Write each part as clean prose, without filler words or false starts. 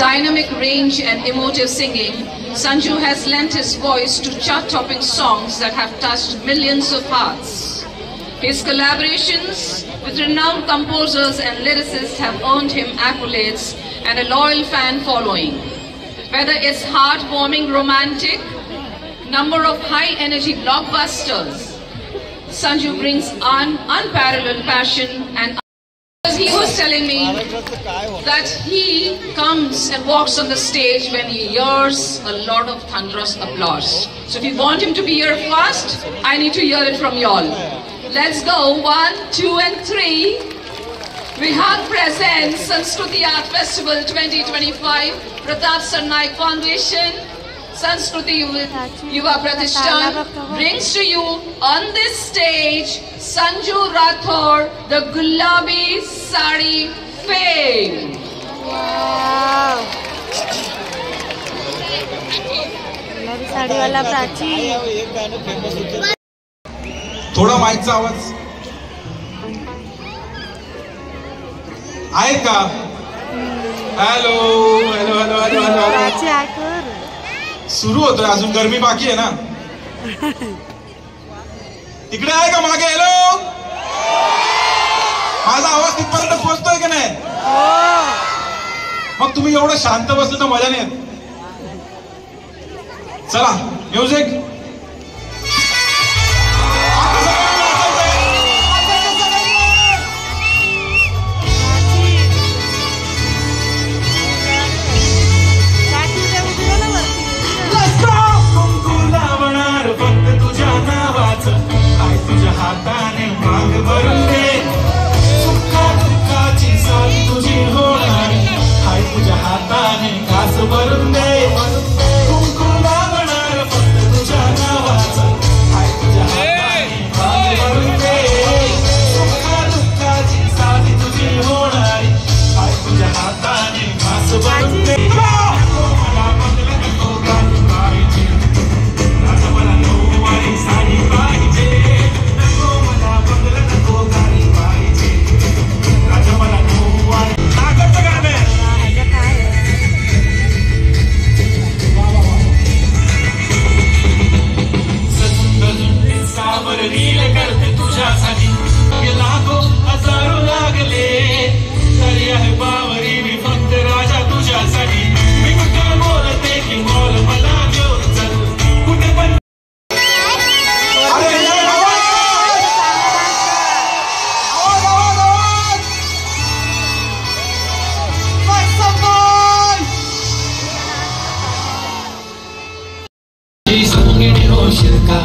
dynamic range and emotive singing, Sanju has lent his voice to chart-topping songs that have touched millions of hearts. His collaborations with renowned composers and lyricists have earned him accolades and a loyal fan following. Whether it's heartwarming romantic, number of high-energy blockbusters, Sanju brings unparalleled passion and he was telling me that he comes and walks on the stage when he hears a lot of thunderous applause. So if you want him to be here first, I need to hear it from y'all. Let's go, 1, 2 and 3. Vihang presents Sanskruti Art Festival 2025, Pratap Sarnaik Foundation, Sanskruti Yuva Pratishthan brings to you on this stage Sanju Rathore, the Gulabi Sari fame. Wow! Gulabi Sari wala Prachi. थोडा माईकचा आवाज आहे का? Hello hello hello hello hello Prachi आकर सुरू होतोय, अजून गरमी बाकी आहे ना. तिकडे आहे का मागे? हॅलो, माझा आवाज तिथपर्यंत पोहोचतोय की नाही? मग तुम्ही एवढं शांत बसले तर मजा नाही येत. चला म्युझिक. तुझ्या हाताने माग भरून दे, सुखा दुःखाची साथ तुझी होणार. हाय तुझ्या हाताने घास भरून दे, कुंकू लावणार फक्त तुझ्या नावाचं. हाय तुझ्या हाताने माग भरून दे, सुखा दुःखाची साथ तुझी होणार. हाय तुझ्या हाताने घास भरून दे. मला बदल नको गाणी पाहिजे, आता मला नऊवारी साडी पाहिजे. करते तुझ्यासाठी लाखो हजारो लागले, तरी आहे बावरी मी फक्त राजा तुझ्यासाठी. मी कुठे बोलते की बोल मला घेऊन चल कुठे पण. संगीत होशील का?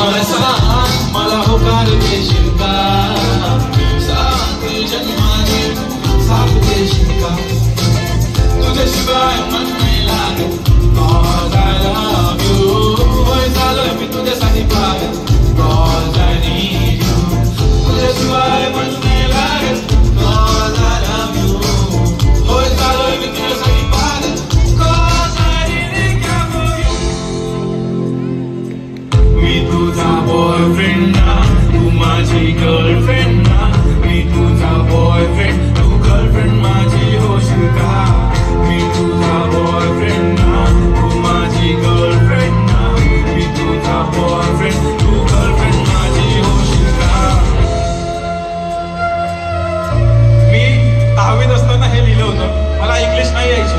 मला सांग, मला होकार देशील का? सांग जन्माने साथ देशील का? तुझ्याशिवाय मन नाही लागत. Cause I love you. वय झालं मी तुझ्यासाठी पागल. Cause I need you. तुझ्याशिवाय मन नाही लागत. Cause I love you. वय झालं मी तुझ्यासाठी पागल. Cause I really care for you. मी तुझा बॉयफ्रेंड ना, तू माझी गर्लफ्रेंड ना. मी तुझा बॉयफ्रेंड, तू गर्लफ्रेंड माझी होशील का? मी तुझा बॉयफ्रेंड ना, तू माझी गर्लफ्रेंड ना. मी तुझा बॉयफ्रेंड, तू गर्लफ्रेंड माझी होशील का? मी 10वीत असताना हे लिहिलं होतं. मला इंग्लिश नाही यायची.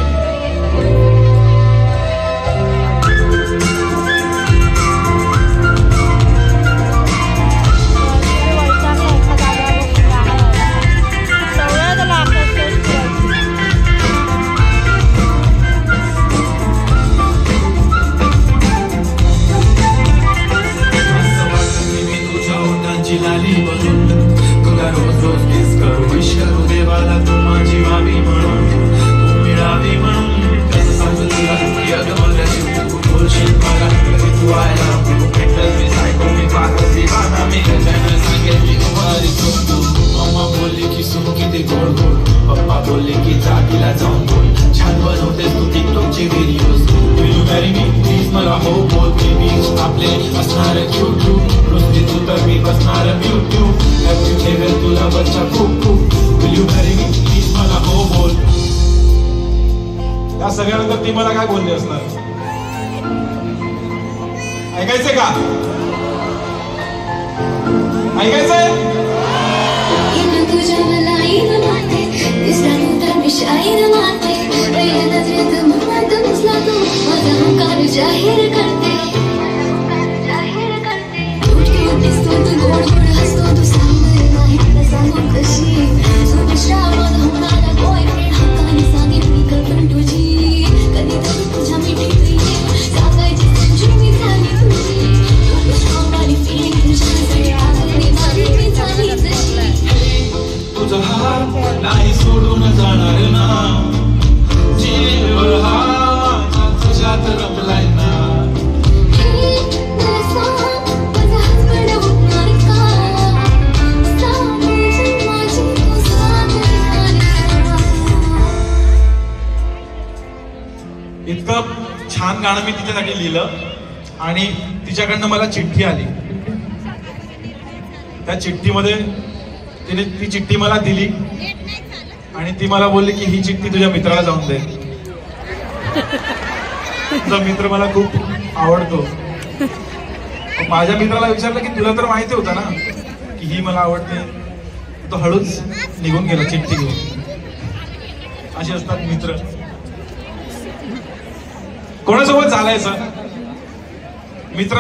लाली बनून तुला रोज रोज मिस करू, विश करू देवाला तू माझी व्हावी म्हणून, तू मिळावी म्हणून. कसं सांगू तुला अगं तू बोलशील मला तू आयला मेंटल मी सायको मी पागल दिवाना. मी त्याच्यानं सांगेल मी कुमारी तू. मम्मा बोलली की सुरू किती गोड गोड, पप्पा बोलले की जातीला जाऊन बोल. छान बनवतेस तू टिकटॉकचे videos. Will you marry me? Please मला हो बोल. बेबी आपले असणार क्यूट क्यूट, रोजची तू तर मी बसणार ब्यूट्यूब. ऍक्टिव्ह ठेवेल तुला बच्चा खूप खूप. Will you marry me? Please मला हो बोल. सगळ्यानंतर ती मला काय बोलली असणार? ऐकायचंय का? ऐकायचंय? जाहीर करते तुझा हात नाही सोडून जाणार ना, जीवर हात तुझ्यात रमलाय ना. इतकं छान गाणं मी तिच्यासाठी लिहिलं आणि तिच्याकडनं मला चिठ्ठी आली. त्या चिठ्ठीमध्ये तिने ती चिठ्ठी मला दिली आणि ती मला बोलली की ही चिठ्ठी तुझ्या मित्राला जाऊन दे. तुझा मित्र मला खूप आवडतो. माझ्या मित्राला विचारलं की तुला तर माहिती होतं ना की ही मला आवडते. तो हळूच निघून गेला चिठ्ठी घेऊन. असे असतात मित्र. कोणासोबत झालाय सर मित्र?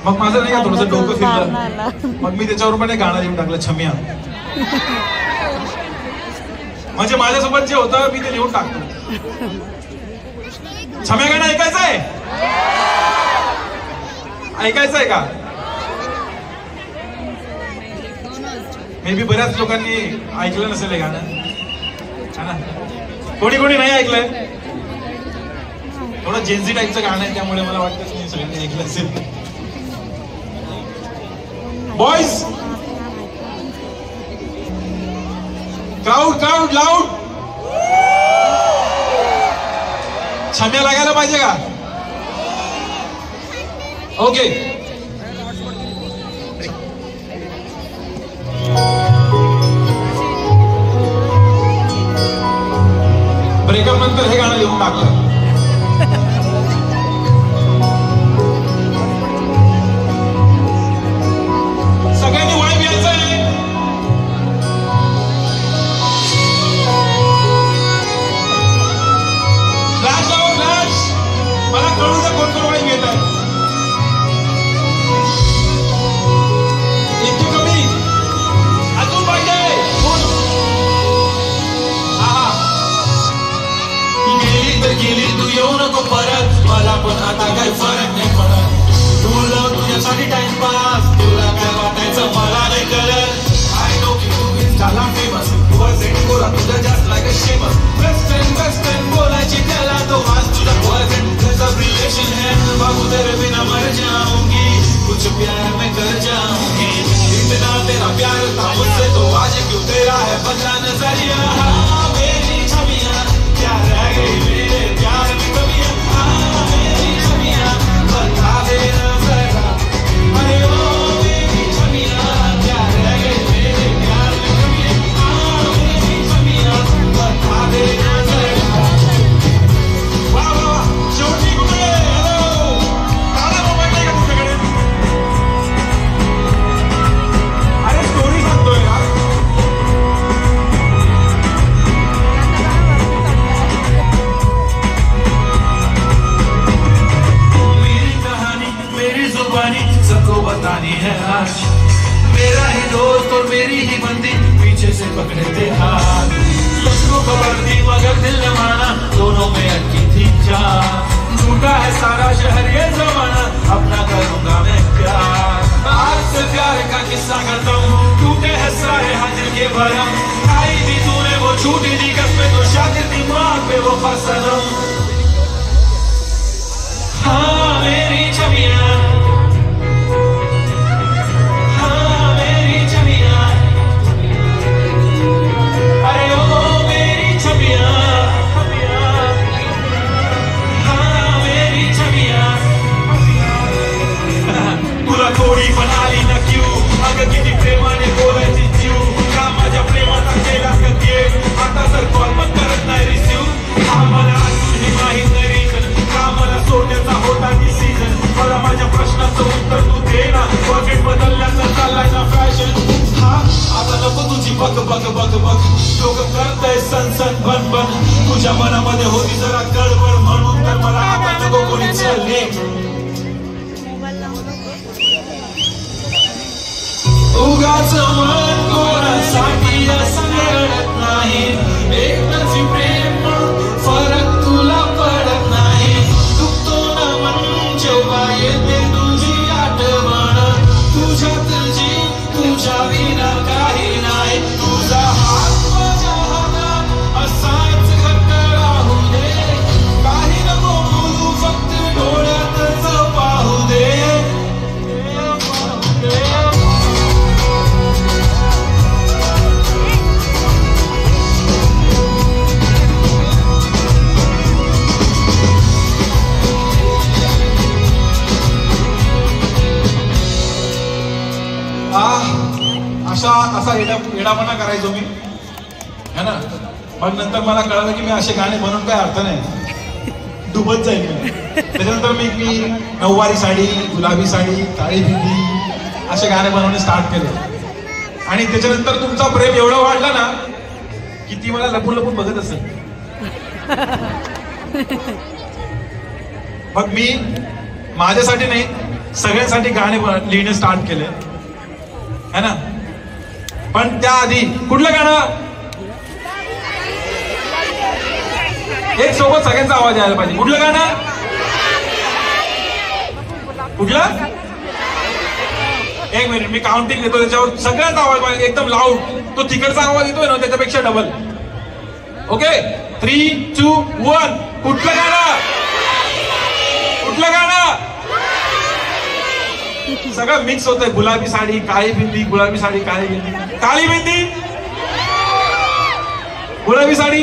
मग माझं नाही का थोडंसं डोकं फिरलं. मग मी त्याच्यावर पण एक गाणं लिहून टाकलं, छम्या. म्हणजे माझ्यासोबत जे होतं मी ते लिहून टाकतो. छम्या गाणं ऐकायचंय? ऐकायचंय का? मे बी बऱ्याच लोकांनी ऐकलं नसेल हे गाणं. कोणी कोणी नाही ऐकलंय? थोडं जेन्झी टाईपचं गाणं आहे त्यामुळे मला वाटतं तुम्ही सगळ्यांनी ऐकलं असेल. Boys, crowd crowd loud. छम्या लागायला पाहिजे का? ओके. ब्रेकअप नंतर हे गाणं लिहून टाकलं. सगळ्यांनी वाईब यायचंय. फ्लॅश लावा, फ्लॅश. मला कळू द्या कोण कोण वाईब येत आहे. इतकी कमी अजून पाहिजे. गेली तर गेली, तू येऊ नको परत. मला पण आता काय फरक नाही पडत. तुला तुझ्यासाठी टाइमपास, तुला काय वाटायचं मला नाही कळत. आय नो की तू इंस्टाला फेमस, बॉयफ्रेंड बोला तुझा जास्त लाईक अ शेमस. वेस्टर्न बोलायची त्याला, तो आज तुझा बॉयफ्रेंड तुझा रिलेशन है. बाबू तेरे बिना मर जाऊंगी, कुछ प्यार में कर जाऊंगी. इतना तेरा प्यार था मुझसे, तो आज क्यों तेरा है बदला नजरिया. मेरी छवियां क्या रह गई मेरे प्यार में कमियां. मेरी छवियां बता देना जरा. अरे ओ मेरी छवियां क्या रह गई मेरे प्यार में कमियां. मेरी छवियां बता देना जरा. वाह वाह, शेवटी कुठे? हॅलो, दादा मोबाईल नाही का तुझ्याकडे? अरे स्टोरी सांगतोय यार. सबको बतानी है आज. मेरा ही दोस्त और मेरी ही बंदी पीछे से पकड़े थे हाथ. मुझको खबर थी मगर दिल न माना, दोनों में अटकी थी जान. झूठा है सारा शहर ये जमाना, अपना करूंगा मैं प्यार. आज से प्यार का किस्सा करता हूँ, टूटे हैं सारे हाथ के भरम. खाई थी तूने वो झूठी दी कसमें, तो शातिर दिमाग पे वो फसनम. हाँ मेरी छवियां, थोडी पण आली ना क्यू. अगं किती प्रेमाने बोलायची जीव, का माझ्या प्रेमाचा केला का उगाच मन कोणासाठी असं रडत नाही, एकच प्रेम फरक तुला पडत नाही. दुखतो ना मन जेव्हा येते तुझी आठवण, तुझ्यात जी तुझ्या विना काही नाही. तुझा हात माझ्या हातात असाच घट्ट राहू दे, काही नको बोलू फक्त डोळ्यातच पाहू दे. असा येडापणा करायचो मी, है ना. पण नंतर मला कळलं की मी असे गाणे बनवून काय अर्थ नाही, डुबत जाईल मी. त्याच्यानंतर मी नऊवारी साडी, गुलाबी साडी, काळी बिंदी असे गाणे बनवणे स्टार्ट केले. आणि त्याच्यानंतर तुमचा प्रेम एवढं वाढला ना की ती मला लपून लपून बघत असेल. मग मी माझ्यासाठी नाही, सगळ्यांसाठी गाणे लिहिणे स्टार्ट केले, है ना. पण त्याआधी कुठलं गाणं, एक सोबत सगळ्यांचा आवाज यायला पाहिजे. कुठलं गाणं, कुठलं, एक मिनिट मी काउंटिंग घेतो, त्याच्यावर सगळ्यांचा आवाज पाहिजे एकदम लाऊड. तो तिकडचा आवाज येतोय ना त्याच्यापेक्षा डबल. ओके 3, 2, 1. कुठलं गाणं, कुठलं गाणं, सगळं मिक्स होतंय. गुलाबी साडी, काळी बिंदी, गुलाबी साडी, काळी बिंदी, काळी बिंदी, गुलाबी साडी.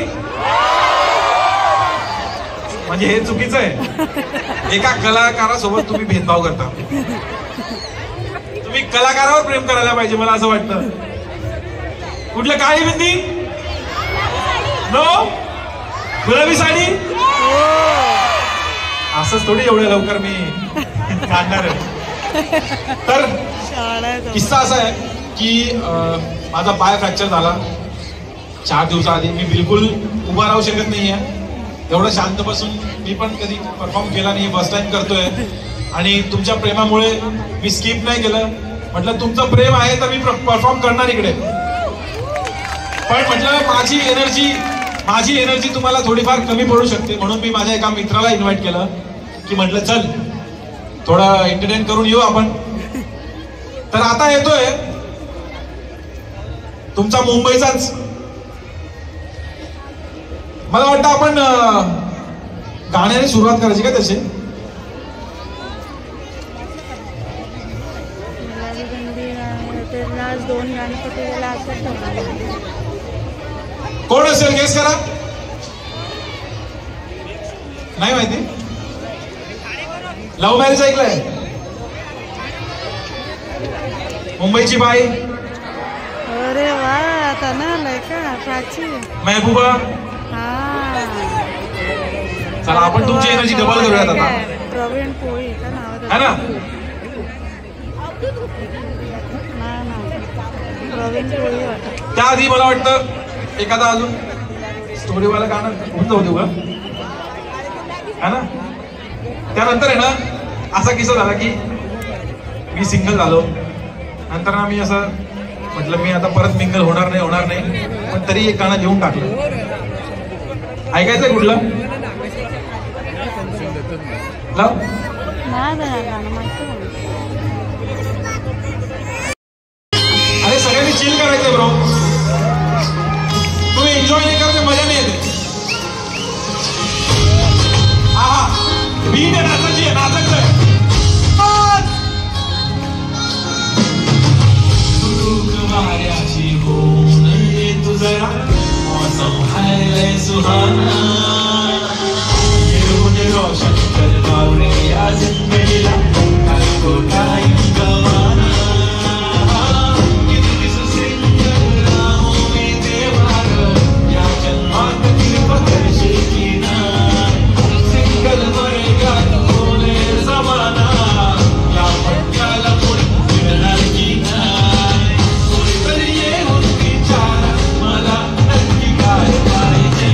म्हणजे हे चुकीचं आहे. एका कलाकारासोबत तुम्ही भेदभाव करता. तुम्ही कलाकारावर प्रेम करायला पाहिजे, मला असं वाटतं. कुठलं, काळी बिंदी, नो, गुलाबी साडी. असंच थोडी एवढ्या लवकर मी काढणार आहे. तर किस्सा असा आहे की माझा पाय फ्रॅक्चर झाला 4 दिवसाआधी. मी बिलकुल उभा राहू शकत नाहीये. एवढं शांत बसून मी पण कधी परफॉर्म केला नाही, फर्स्ट टाइम करतोय. आणि तुमच्या प्रेमामुळे मी स्किप नाही केलं. म्हटलं तुमचं प्रेम आहे तर मी परफॉर्म करणार इकडे. पण म्हटलं माझी एनर्जी तुम्हाला थोडीफार कमी पडू शकते, म्हणून मी माझ्या एका मित्राला इन्व्हाइट केलं की म्हटलं चल थोडं एंटरटेन करून येऊ आपण. तर आता येतोय तुमचा मुंबईचाच. मला वाटतं आपण गाण्याने सुरुवात करायची का त्याची. कोण असेल गेस करा. नाही माहिती. लव्ह मॅरेज ऐकलंय, मुंबईची बाई. अरे वा, तनालय का प्राची, महबूबा. चला आपण तुमची एनर्जी डबल करूयात आता. प्रवीण पोळी का नाव है ना. प्रवीण पोळी वाटत. त्याआधी मला वाटतं एखादा अजून स्टोरीवाला गाणं होऊन जाऊ देऊ का, है ना. त्यानंतर आहे ना असा किस्सा झाला की मी सिंगल झालो. नंतर ना मी असं म्हटलं मी आता परत मिंगल होणार नाही, पण तरी एक गाणं लिहून टाकलं. ऐकायचंय कुठलं, लाव. अरे सगळ्यांनी चिल करायचंय ब्रो. तुम्ही एन्जॉय नाही करते, मजा नाही येते. बीट आहे नाचाची, आहे नाचायचंय. वाऱ्याची होऊन तू जरा मौसम है सुहाना, येऊन रोशन कर बावरे या जिंदगीला को टाइम गवाना. किती सुंदर राहू मी देवार या जन्मात पकड़शी की ना. सिंगल मरेगा तोले जमाना या पट्ट्याला पुढे मिळणार की ना. मला नक्की काय पाहिजे.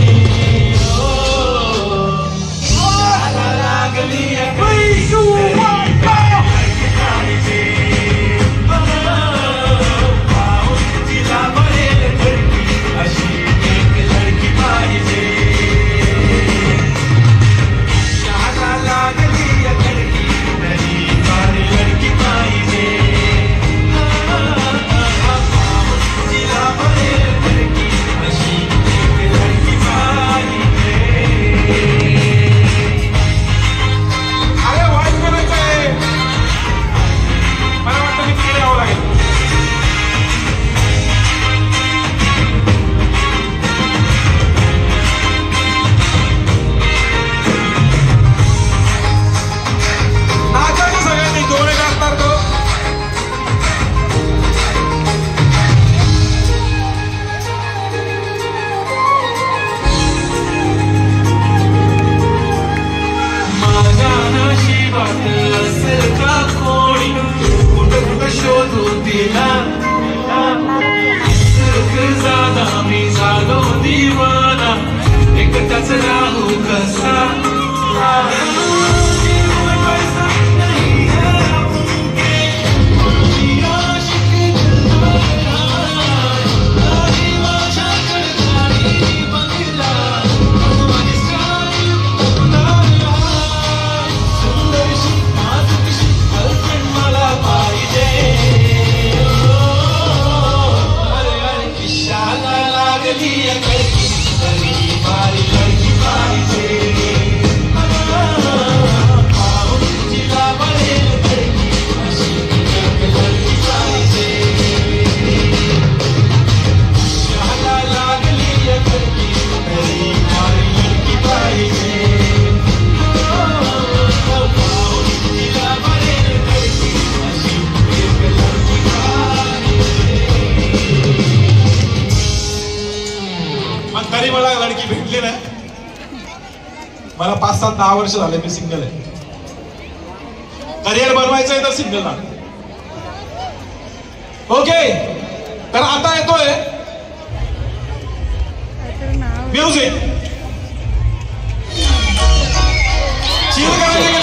लडकी भेटली ना. मला 5-7-10 वर्ष झाले मी सिंगल आहे. करिअर बनवायचं आहे तर सिंगल ना. ओके तर आता येतोय म्युझिक. चिल करायचं की नाही?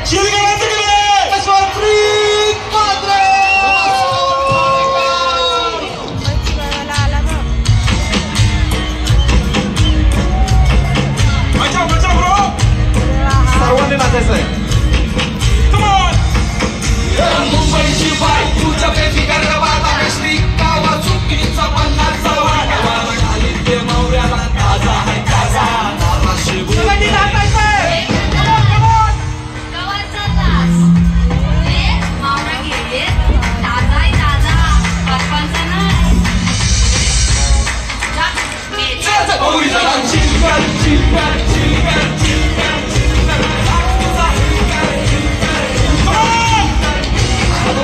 चिल करायचं की नाही? स्वप्रीत पात्रे. मजा मजा ब्रो. सर्वांनी नाचायचं आहे. मुंबईची बाई तुझ्या बेफिकर वाटा कसली गावा चुकीचा पन्नासचा वाटा खाली ते मौर्याला ताजा आहे ताजा नाराशी बोलती नाचायचंय. गावाचा तास हे मावरा गेले ताजा आहे ताजा परपंचा नाही जा गौरी जरा चिल कर चिल कर चिल कर चिल कर चिल कर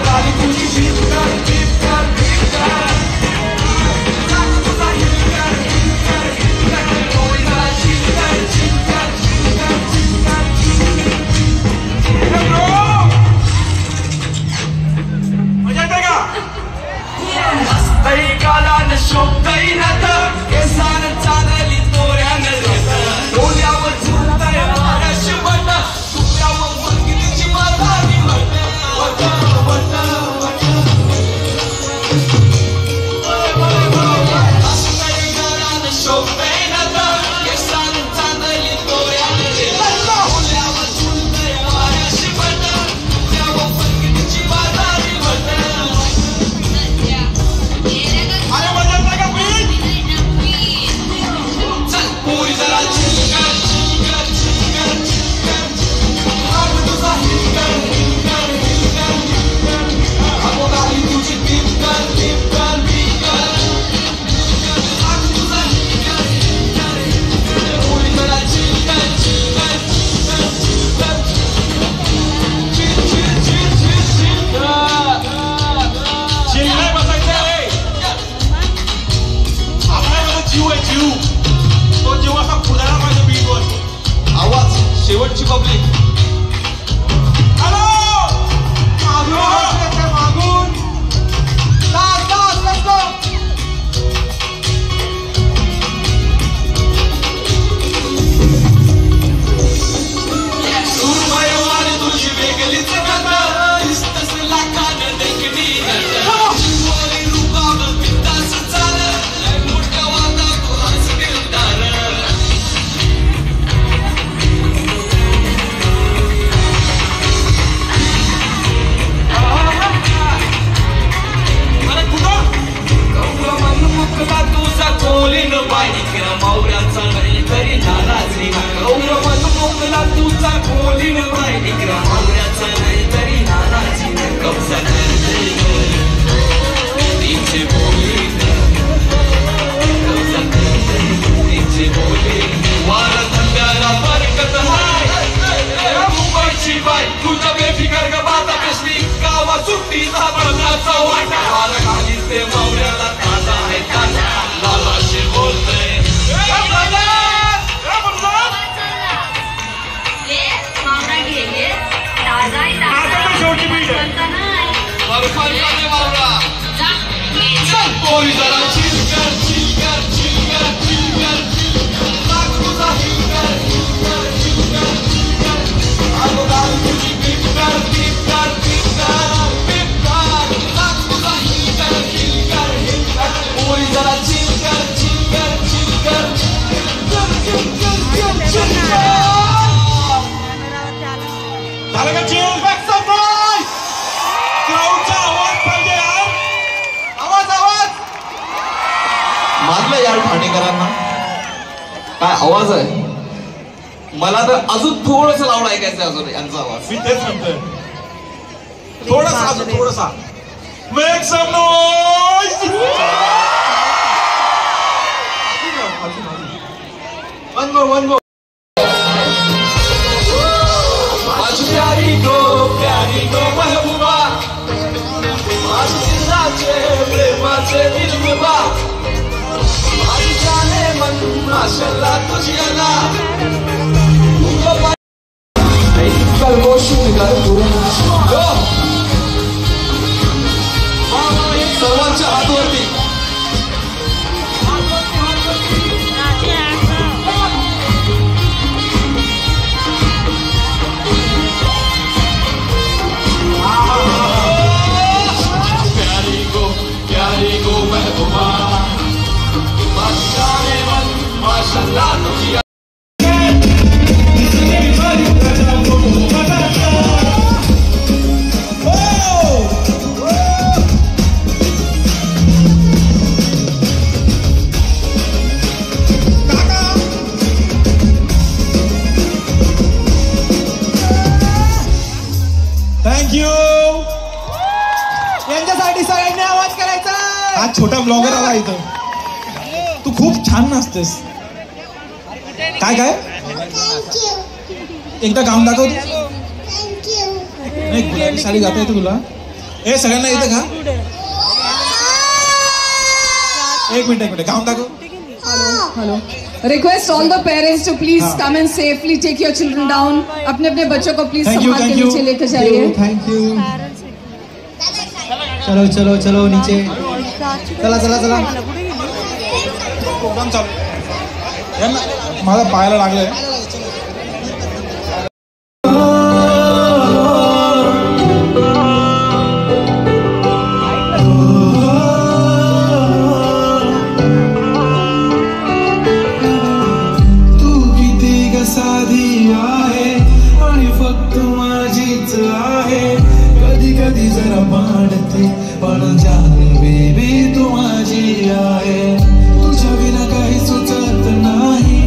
गाली तुझी बीप कर बीप कर बीप कर तुझा हिल कर हिल कर हिल कर गौरी जरा चिल कर चिल कर चिल कर चिल कर ब्रो. मजा येते का? मस्तही गालान शोभतही नातं केसान चांदली तोऱ्यानं देतं डोल्यावर झुलतंय वाऱ्याशी बटं तुकड्यावर मुलगीची मातारी बटं मस्तही गालान शोभतही नातं केसान चांदली तोऱ्यानं देतं डोल्यावर झुलतंय वाऱ्याशी बटं तुकड्यावर मुलगीची मातारी बटं. अरे मजा येते का प्लीज? चल पोरी जरा चिल कर चिल कर चिल कर चिल कर आग तुझा हिल कर हिल कर हिल कर हिल कर अगो गाली तुझी बीप कर बीप कर बीप कर आग तुझा हिल कर हिल कर हिल कर पोरी जरा चिल कर चिल कर चिल कर चिल कर chill chill chill chill chill नाही बसायचं रे. आपल्याला जीव आहे जीव. तो जीव असा फुलाला माझ्या बीटवर. आवाज शेवटची पब्लिक. हॅलो मागून मागून तास तास लसलो. सुरमयवाणी तुझी वेगळीच कथा दिसतस लाखानं देखणी शिवोली रुबाब बिंदास चाल मोठ्या वादा कोणाच दिलदार. अरे कुठं गौरा मन मुकला तुझा कोलीन बाई किरा मौऱ्याचा नाही तरी नाराजी गौरा मन मुकला तुझा कोलीन बाई किरा मौऱ्याचा नाही तरी नाराजी कब्जा करते तिचे बोली कब्जा करते तिचे बोली वार थंड्याला बरकत हाय मुंबईची बाई तुझ्या बेफिकर ग बाता कसली गावा सुट्टीचा पडण्याचा वाटा वार खाली ते मौर्याला ताजा आहे ताजा लालाशी बोलतय मावरा गेले ताजा आहे ताजा परपंचा नाही चल पोरी जरा चिल कर चिल कर चिल कर चिल कर आग तुझा हिल कर हिल कर हिल कर हिल कर आगो गाली तुझी बीप कर बीप कर बीप कर बीप कर आग तुझा हिल कर हिल कर हिल कर पोरी जरा चिल कर चिल कर चिल कर चिल कर चिल कर. झालं का चिल? Back surprise. क्राऊडचा आवाज पाहिजे यार. आवाज आवाज. मानलं यार ठाणेकरांना काय आवाज आहे. मला तर अजून थोडस लावून ऐकायचं अजून यांचा आवाज. मी तेच म्हणतोय. थोडासा अजून थोडासा. Make some noise. One more प्यारी गो महबूबा माझी दिलाचे प्रेमाचे दिलरुबा माझी जाने मन माशाल्लाह तुझी अल्लाह कल गोष्ट कर पूरे सर्वांच्या हातवरती प्यारी गो महबूबा जाने मन माशाल्लाह तुझी थँक्यू. यांच्यासाठी सगळ्यांनी आवाज करायचा. आज छोटा ब्लॉगर आला इथं. तू खूप छान नाचतेस. काय काय एकदा गाऊन दाखव. नाही गुलाबी साडी गाता येते तुला. हे सगळ्यांना येतं का. एक मिनिट गाऊन दाखव. Hello. Request all the parents to please come and safely take your children down. अपने अपने बच्चों को प्लीज संभाल के नीचे लेकर जाइए. Thank you. चलो चलो चलो नीचे. चला चला चला. प्रोग्राम चालू. माझा पायाला लागलंय. पण जान बेबी तू माझी आहे. तुझ्या विना काही सुचत नाही.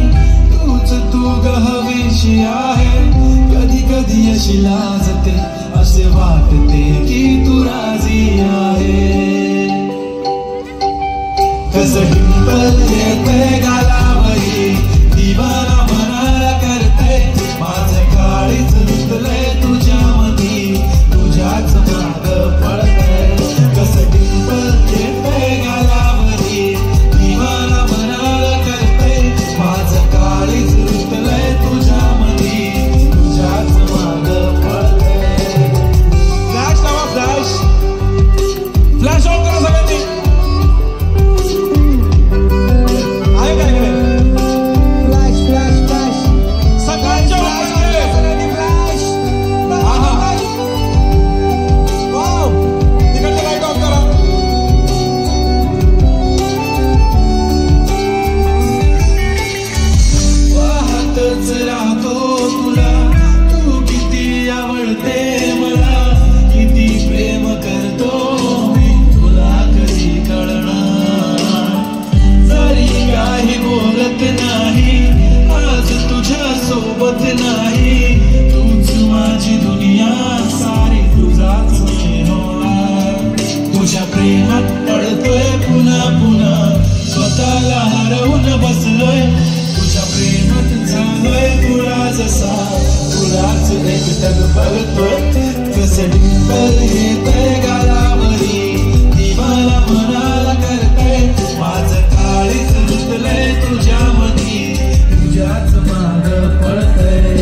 तूच तू हवीशी आहे. कधी कधी अशी लाजते असे वाटते की तू राजी आहे. कसं डिंपल येते गालावरी दिवाना म्हणाला करते. माझं काळीच रुतलंय तुझ्या मधी तुझ्याच माग पडतंय. कसं डिंपल येते गालावरी दिवाना म्हणाला करते. माझं काळीच रुतलंय तुझ्या मधी तुझ्याच माग पडतंय. फ्लॅश लावा. फ्लॅश फ्लॅश ऑन करा सगळ्यांनी. आहे काय इकडे फ्लॅश फ्लॅश फ्लॅश सगळ्यांच्या सगळ्यांनी फ्लॅश. हा हा वाव तिकडचे लाईट ऑफ करा. वाहतच राहतो तुला. तू किती आवडते मला. किती प्रेम करतो मी तुला कधी कळणार. जरी काही बोलत नाही आज तुझ्या सोबत नाही. तूच माझी दुनिया सारी तुझाच होणार. तुझ्या प्रेमात पडतोय पुन्हा पुन्हा. स्वतःला हरवून बसलोय. तुझ्या प्रेमात झालोय तुला जसा. तुलाच एकटक बघतोय. कसं डिंपल येतंय गालावरी दिवाला म्हणाला करतंय. माझं काळीच रुतलंय तुझ्या मधी तुझ्याच माग पडतंय.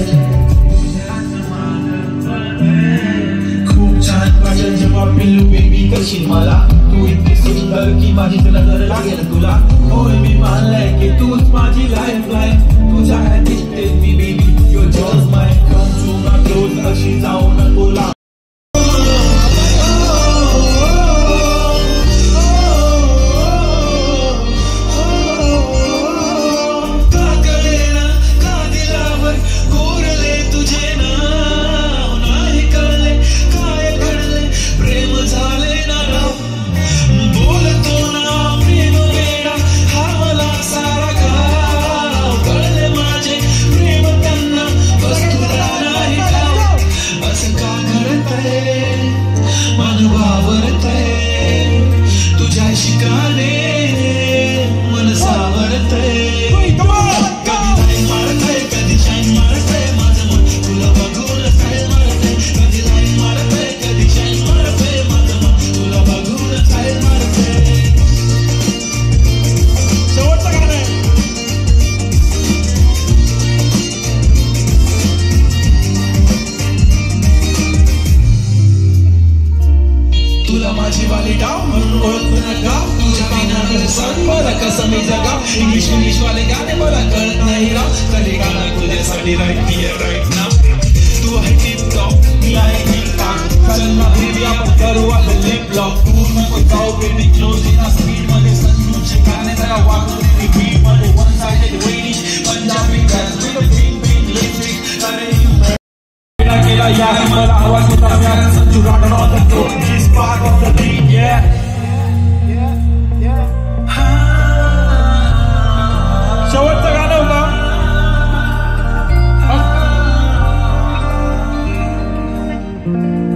खूप छान वाटेल जेव्हा पिल्लू बेबी करशील मला. तू इतकी सुंदर की माझी नजर लागेल तुला. होय मी मानलंय की तूच माझी लाईफ लाईन. तुझ्या दिसतेस मी baby your just my come to my close अशी जाऊ नको ला. असं का घडत म्हणून ओळखू नका तुझ्या विना सांग मला कसं मी जगा इंग्लिश वाले गाणे मला कळत नाही राव तरी गाणं तुझ्यासाठी राईट ना तू आहे टिप टॉप मी आहे टिप टॉप चल ना बेबी आपण करू आपलं लिप लॉक तू नको जाऊ बेबी क्लोज इन स्पीड मध्ये संजूचे गाणे जरा वाजू दे बीट मध्ये one sided wedding Punjabi dance with a pink lipstick अरे केला यार मला आवाज होता प्यारा Sanju rock on the floor this part of the dream शेवटचं गाणं होतं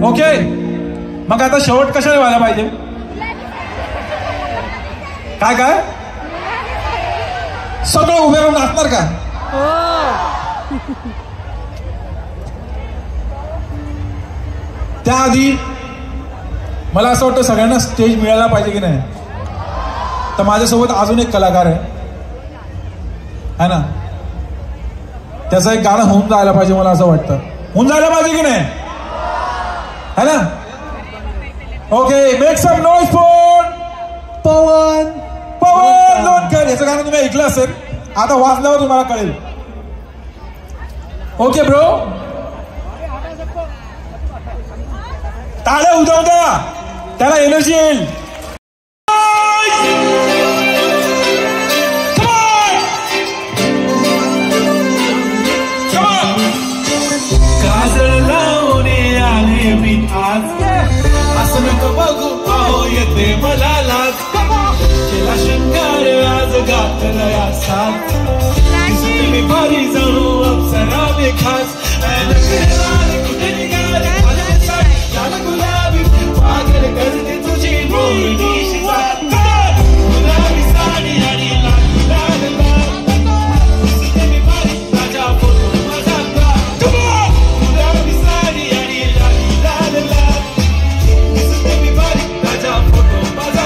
ओके मग आता शेवट कशाने व्हायला पाहिजे काय काय सगळं उभे राहून नाचणार का त्याआधी मला असं वाटतं सगळ्यांना स्टेज मिळायला पाहिजे की नाही तर माझ्यासोबत अजून एक कलाकार आहे ना त्याचं एक गाणं होऊन जायला पाहिजे मला असं वाटतं होऊन जायला पाहिजे की नाही है ना okay make some noise for Pawan Lonkar याचं गाणं तुम्ही ऐकलं असेल आता वाजल्यावर तुम्हाला कळेल ओके ब्रो टाळ्या उजवू द्या त्याला एनर्जी येईल काजळ लावणे आले मी आज असं नको बघू पाहो येते मला लाज केला शंकर आज घातला या साथ दिसते मी भारी जाणू अप्सरा मी खास कुठे निघाले त्याला गुलाबी पागल करते तुझी बोलणी गुलाबी साडी आणि लाल लाल लाल दिसते मी भारी ताजा फोटो माझा गुलाबी साडी आणि लाल लाल लाल दिसते मी भारी ताजा फोटो माझा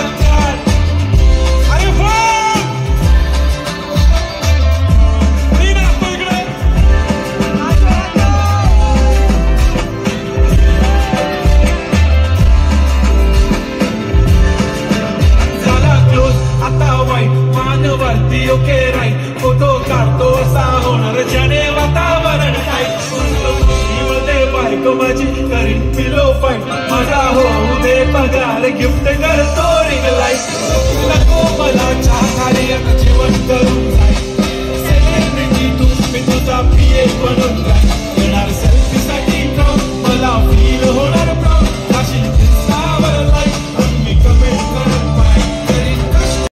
अरे मानवरती ओके राईट फोटो काढतो असा होणार ज्याने वातावरण काय बायको माझी करीन पिलो फाईट माझा होऊ दे पगार गिफ्ट करतो रिंग लाईट नको मला चहा खाली जीवन करू